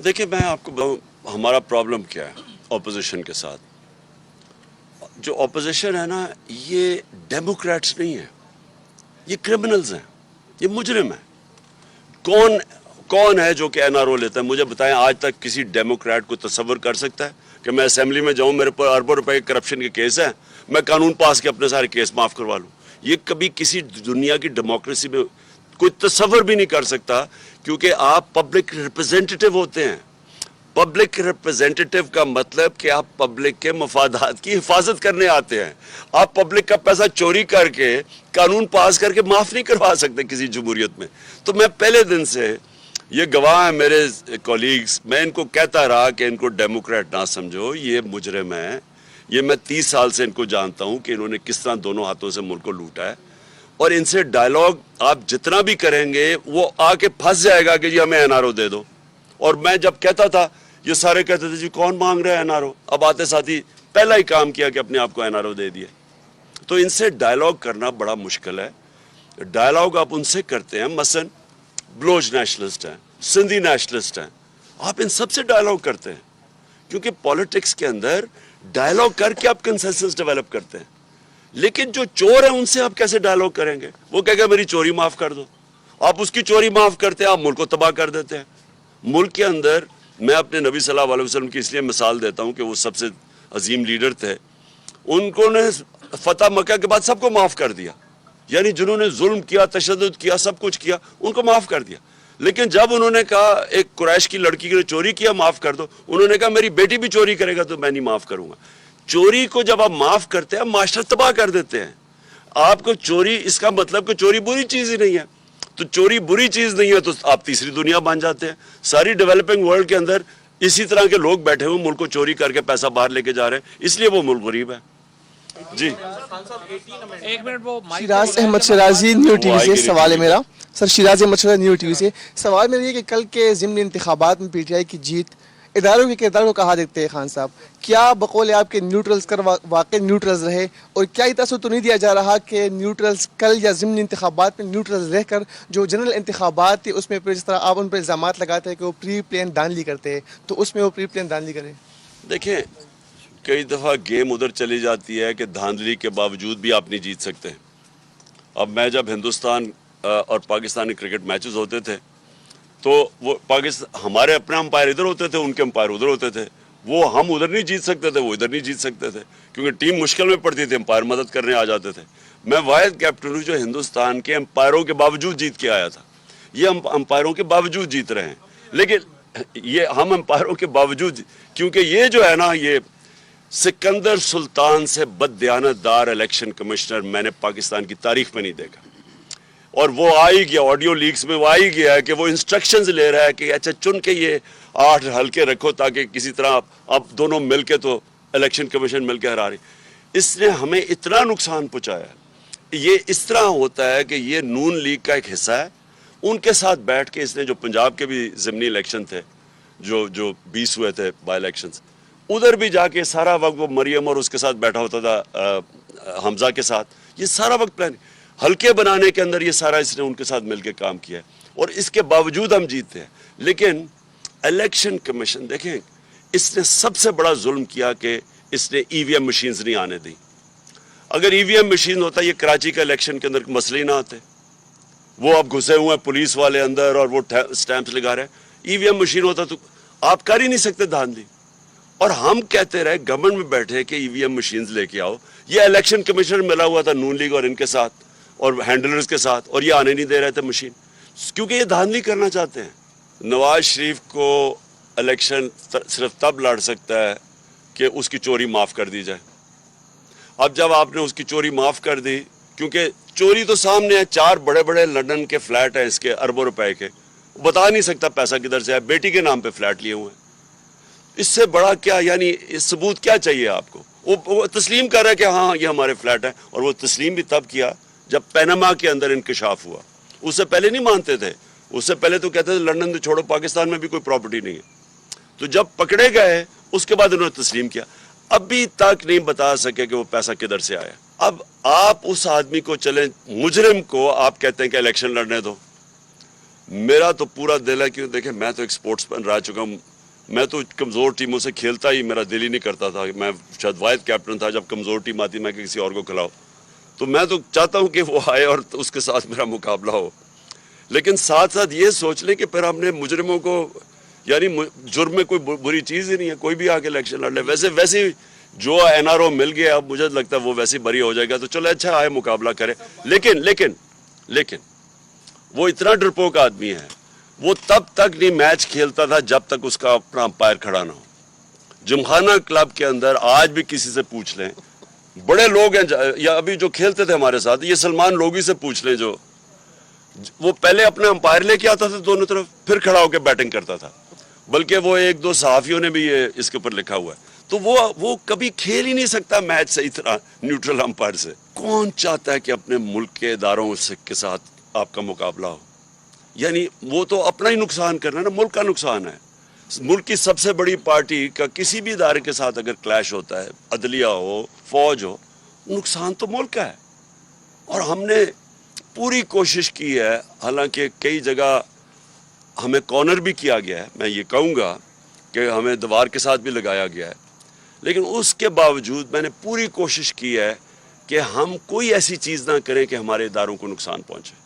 دیکھیں میں آپ کو بتاؤں ہمارا پرابلم کیا ہے اپوزیشن کے ساتھ. جو اپوزیشن ہے نا یہ ڈیموکریٹس نہیں ہیں, یہ کرمنلز ہیں, یہ مجرم ہیں. کون ہے جو کہ این آر او لیتا ہے؟ مجھے بتائیں آج تک کسی ڈیموکریٹ کو تصور کر سکتا ہے کہ میں اسمبلی میں جاؤں, میرے پر اربوں روپے کے کرپشن کے کیس ہیں, میں قانون پاس کے اپنے سارے کیس معاف کروا لوں؟ یہ کبھی کسی دنیا کی ڈیموکریسی میں کوئی تصور بھی نہیں کر سکتا, کیونکہ آپ پبلک ریپرزینٹیٹیو ہوتے ہیں. پبلک ریپرزینٹیٹیو کا مطلب کہ آپ پبلک کے مفادات کی حفاظت کرنے آتے ہیں. آپ پبلک کا پیسہ چوری کر کے قانون پاس کر کے معاف نہیں کروا سکتے کسی جمہوریت میں. تو میں پہلے دن سے یہ گواہ ہیں میرے کولیگز, میں ان کو کہتا رہا کہ ان کو ڈیموکریٹ نہ سمجھو, یہ مجرم ہیں. یہ میں 30 سال سے ان کو جانتا ہوں کہ انہوں نے کس طرح دونوں ہاتھوں سے ملک کو لوٹا ہے, اور ان سے ڈائیلاگ آپ جتنا بھی کریں گے وہ آ کے پھنس جائے گا کہ جی ہمیں این آر او دے دو. اور میں جب کہتا تھا یہ سارے کہتے تھے جی کون مانگ رہا ہے این آر او, اب آتے ساتھی پہلا ہی کام کیا کہ اپنے آپ کو این آر او دے دیا. تو ان سے ڈائیلاگ کرنا بڑا مشکل ہے. ڈائیلاگ آپ ان سے کرتے ہیں, مثلا بلوچ نیشنلسٹ ہیں, سندھی نیشنلسٹ ہیں, آپ ان سب سے ڈائیلاگ کرتے ہیں, کیونکہ پولیٹکس کے اندر ڈائیلاگ کر کے آپ کنسنسس ڈیولپ کرتے ہیں. لیکن جو چور ہیں ان سے آپ کیسے ڈائیلاگ کریں گے؟ وہ کہے گا میری چوری معاف کر دو. آپ اس کی چوری معاف کرتے ہیں, آپ ملک کو تباہ کر دیتے ہیں. ملک کے اندر میں اپنے نبی صلی اللہ علیہ وسلم کی اس لیے مثال دیتا ہوں کہ وہ سب سے عظیم لیڈر تھے. ان کو نے فتح مکہ کے بعد سب کو معاف کر دیا, یعنی جنہوں نے ظلم کیا, تشدد کیا, سب کچھ کیا, ان کو معاف کر دیا. لیکن جب انہوں نے کہا ایک قریش کی لڑکی نے چوری کیا معاف کر دو, انہوں نے کہا میری بیٹی بھی چوری کرے گا تو میں نہیں معاف کروں گا. چوری کو جب آپ معاف کرتے ہیں معاشرہ تباہ کر دیتے ہیں. آپ کو چوری, اس کا مطلب کہ چوری بری چیز ہی نہیں ہے. تو چوری بری چیز نہیں ہے تو آپ تیسری دنیا بن جاتے ہیں. ساری ڈیولپنگ ورلڈ کے اندر اسی طرح کے لوگ بیٹھے ہوئے ملک کو چوری کر کے پیسہ باہر لے کے جا رہے ہیں, اس لیے وہ ملک غریب ہے. جی ایک منٹ, وہ شیراز احمد شیرازی, نیو ٹی وہ وی آئے سے گی نہیں سوال ہے ٹی وی میرا. Sir Shiraz Ahmed Shirazi, Neo TV سے سوال میرا یہ کہ کل کے ضمنی انتخابات میں پی ٹی آئی کی جیت اداروں کے کردار کو کہا دیکھتے ہیں خان صاحب, کیا بقول آپ کے نیوٹرلز کر واقع نیوٹرلز رہے, اور کیا یہ تاثر تو نہیں دیا جا رہا کہ نیوٹرلز کل یا ضمنی انتخابات میں نیوٹرلز رہ کر جو جنرل انتخابات تھے اس میں جس طرح آپ ان پر الزامات لگاتے ہیں کہ وہ پری پلان دھاندلی کرتے ہیں, تو اس میں وہ پری پلان دھاندلی کریں؟ دیکھیں کئی دفعہ گیم ادھر چلی جاتی ہے کہ دھاندلی کے باوجود بھی آپ نہیں جیت سکتے. اب میں جب ہندوستان اور پاکستانی کرکٹ میچز ہوتے تھے تو وہ ہمارے اپنے امپائر ادھر ہوتے تھے, ان کے امپائر ادھر ہوتے تھے. وہ ہم ادھر نہیں جیت سکتے تھے, وہ ادھر نہیں جیت سکتے تھے, کیونکہ ٹیم مشکل میں پڑتی تھی, امپائر مدد کرنے آ جاتے تھے. میں واحد کیپٹن ہوں جو ہندوستان کے امپائروں کے باوجود جیت کے آیا تھا. یہ ہم امپائروں کے باوجود جیت رہے ہیں, لیکن یہ ہم امپائروں کے باوجود, کیونکہ یہ جو ہے نا یہ سکندر سلطان سے بد دیانت دار الیکشن کمشنر میں نے پاکستان کی تاریخ میں نہیں دیکھا. اور وہ آ ہی گیا, آڈیو لیکس میں وہ آ ہی گیا ہے کہ وہ انسٹرکشنز لے رہا ہے کہ اچھا چن کے یہ 8 حلقے رکھو تاکہ کسی طرح آپ دونوں مل کے, تو الیکشن کمیشن مل کے ہرا رہی. اس نے ہمیں اتنا نقصان پہنچایا. یہ اس طرح ہوتا ہے کہ یہ نون لیگ کا ایک حصہ ہے, ان کے ساتھ بیٹھ کے اس نے جو پنجاب کے بھی ضمنی الیکشن تھے جو 20 ہوئے تھے بائی الیکشنز, ادھر بھی جا کے سارا وقت وہ مریم اور اس کے ساتھ بیٹھا ہوتا تھا حمزہ کے ساتھ, یہ سارا وقت پلان حلقے بنانے کے اندر یہ سارا اس نے ان کے ساتھ مل کے کام کیا ہے, اور اس کے باوجود ہم جیتے ہیں. لیکن الیکشن کمیشن دیکھیں اس نے سب سے بڑا ظلم کیا کہ اس نے ای وی ایم مشینز نہیں آنے دی. اگر ای وی ایم مشین ہوتا یہ کراچی کا الیکشن کے اندر مسئلے ہی نہ آتے. وہ اب گھسے ہوئے ہیں پولیس والے اندر اور وہ سٹیمپس لگا رہے ہیں. ای وی ایم مشین ہوتا تو آپ کر ہی نہیں سکتے دھاندلی. اور ہم کہتے رہے گورنمنٹ میں بیٹھے کہ ای وی ایم مشینز لے کے آؤ. یہ الیکشن کمیشنر ملا ہوا تھا نون لیگ اور ان کے ساتھ اور ہینڈلرز کے ساتھ, اور یہ آنے نہیں دے رہے تھے مشین, کیونکہ یہ دھاندلی کرنا چاہتے ہیں. نواز شریف کو الیکشن صرف تب لڑ سکتا ہے کہ اس کی چوری معاف کر دی جائے. اب جب آپ نے اس کی چوری معاف کر دی, کیونکہ چوری تو سامنے ہے, 4 بڑے بڑے لندن کے فلیٹ ہیں اس کے اربوں روپے کے, بتا نہیں سکتا پیسہ کدھر سے ہے, بیٹی کے نام پہ فلیٹ لیے ہوئے ہیں. اس سے بڑا کیا, یعنی ثبوت کیا چاہیے آپ کو؟ وہ تسلیم کر رہا ہے کہ ہاں یہ ہمارے فلیٹ ہے, اور وہ تسلیم بھی تب کیا جب پینما کے اندر انکشاف ہوا. اس سے پہلے نہیں مانتے تھے, اس سے پہلے تو کہتے تھے لندن تو چھوڑو, پاکستان میں بھی کوئی پراپرٹی نہیں ہے. تو جب پکڑے گئے اس کے بعد انہوں نے تسلیم کیا. ابھی تک نہیں بتا سکے کہ وہ پیسہ کدھر سے آیا. اب آپ اس آدمی کو چلیں, مجرم کو آپ کہتے ہیں کہ الیکشن لڑنے دو. میرا تو پورا دل ہے کہ دیکھیں میں تو ایک سپورٹس مین رہ چکا ہوں, میں تو کمزور ٹیموں سے کھیلتا ہی میرا دل ہی نہیں کرتا تھا. میں شاید واحد کیپٹن تھا جب کمزور ٹیم آتی میں کہ کسی اور کو کھلاؤ, تو میں تو چاہتا ہوں کہ وہ آئے اور اس کے ساتھ میرا مقابلہ ہو. لیکن ساتھ ساتھ یہ سوچ لیں کہ پھر ہم نے مجرموں کو, یعنی جرم میں کوئی بری چیز ہی نہیں ہے, کوئی بھی آ کے الیکشن لڑ لے. ویسے جو این آر او مل گیا اب مجھے لگتا ہے وہ ویسے بری ہو جائے گا, تو چلو اچھا آئے مقابلہ کرے. لیکن وہ اتنا ڈرپوک آدمی ہے, وہ تب تک نہیں میچ کھیلتا تھا جب تک اس کا اپنا امپائر کھڑا نہ ہو. جمخانہ کلب کے اندر آج بھی کسی سے پوچھ لیں, بڑے لوگ ہیں یا ابھی جو کھیلتے تھے ہمارے ساتھ, یہ سلمان لوگی سے پوچھ لیں, جو وہ پہلے اپنا امپائر لے کے آتا تھا دونوں طرف, پھر کھڑا ہو کے بیٹنگ کرتا تھا. بلکہ وہ ایک دو صحافیوں نے بھی یہ اس کے اوپر لکھا ہوا ہے. تو وہ کبھی کھیل ہی نہیں سکتا میچ صحیح طرح نیوٹرل امپائر سے. کون چاہتا ہے کہ اپنے ملک کے اداروں کے ساتھ آپ کا مقابلہ ہو؟ یعنی وہ تو اپنا ہی نقصان کرنا ہے نا, ملک کا نقصان ہے. ملک کی سب سے بڑی پارٹی کا کسی بھی ادارے کے ساتھ اگر کلیش ہوتا ہے, عدلیہ ہو, فوج ہو, نقصان تو ملک کا ہے. اور ہم نے پوری کوشش کی ہے, حالانکہ کئی جگہ ہمیں کارنر بھی کیا گیا ہے, میں یہ کہوں گا کہ ہمیں دیوار کے ساتھ بھی لگایا گیا ہے, لیکن اس کے باوجود میں نے پوری کوشش کی ہے کہ ہم کوئی ایسی چیز نہ کریں کہ ہمارے اداروں کو نقصان پہنچے.